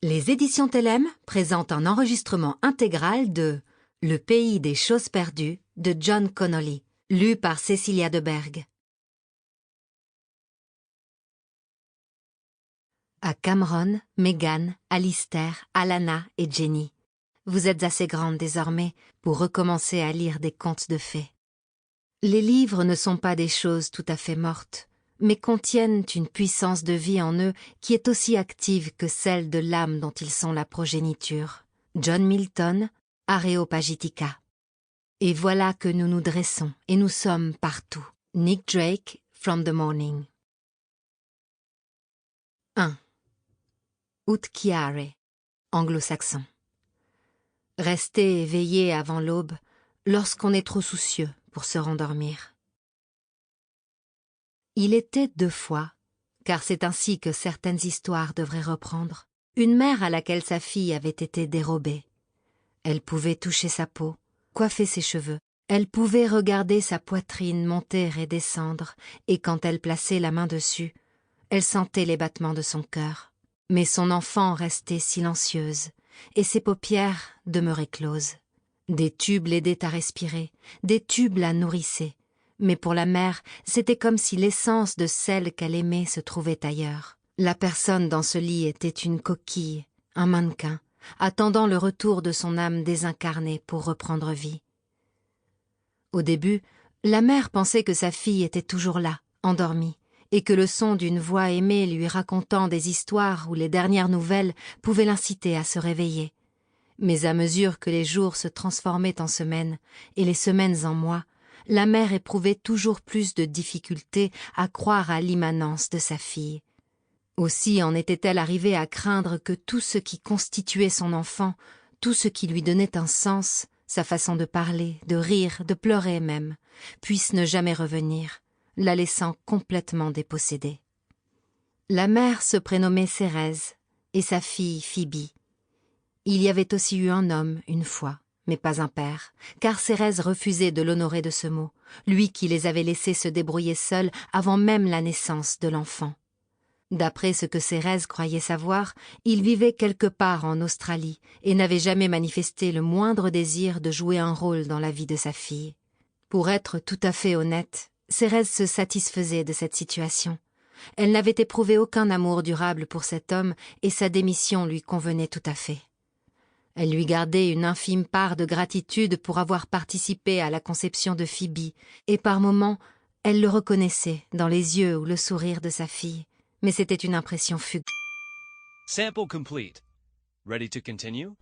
Les éditions Tellem présentent un enregistrement intégral de Le pays des choses perdues de John Connolly, lu par Cécilia de Berg. À Cameron, Megan, Alistair, Alana et Jenny, vous êtes assez grandes désormais pour recommencer à lire des contes de fées. Les livres ne sont pas des choses tout à fait mortes, mais contiennent une puissance de vie en eux qui est aussi active que celle de l'âme dont ils sont la progéniture. John Milton, Areopagitica. Et voilà que nous nous dressons, et nous sommes partout. Nick Drake, From the Morning. 1. Utchiare, anglo-saxon. Rester éveillé avant l'aube lorsqu'on est trop soucieux pour se rendormir. Il était 2 fois, car c'est ainsi que certaines histoires devraient reprendre, une mère à laquelle sa fille avait été dérobée. Elle pouvait toucher sa peau, coiffer ses cheveux, elle pouvait regarder sa poitrine monter et descendre, et quand elle plaçait la main dessus, elle sentait les battements de son cœur. Mais son enfant restait silencieuse, et ses paupières demeuraient closes. Des tubes l'aidaient à respirer, des tubes la nourrissaient, mais pour la mère, c'était comme si l'essence de celle qu'elle aimait se trouvait ailleurs. La personne dans ce lit était une coquille, un mannequin, attendant le retour de son âme désincarnée pour reprendre vie. Au début, la mère pensait que sa fille était toujours là, endormie, et que le son d'une voix aimée lui racontant des histoires ou les dernières nouvelles pouvait l'inciter à se réveiller. Mais à mesure que les jours se transformaient en semaines, et les semaines en mois, la mère éprouvait toujours plus de difficultés à croire à l'immanence de sa fille. Aussi en était-elle arrivée à craindre que tout ce qui constituait son enfant, tout ce qui lui donnait un sens, sa façon de parler, de rire, de pleurer même, puisse ne jamais revenir, la laissant complètement dépossédée. La mère se prénommait Cérèse, et sa fille Phoebe. Il y avait aussi eu un homme, une fois, mais pas un père, car Cérèse refusait de l'honorer de ce mot, lui qui les avait laissés se débrouiller seuls avant même la naissance de l'enfant. D'après ce que Cérèse croyait savoir, il vivait quelque part en Australie et n'avait jamais manifesté le moindre désir de jouer un rôle dans la vie de sa fille. Pour être tout à fait honnête, Cérèse se satisfaisait de cette situation. Elle n'avait éprouvé aucun amour durable pour cet homme et sa démission lui convenait tout à fait. Elle lui gardait une infime part de gratitude pour avoir participé à la conception de Phoebe, et par moments, elle le reconnaissait dans les yeux ou le sourire de sa fille, mais c'était une impression fugace. Sample complete. Ready to continue?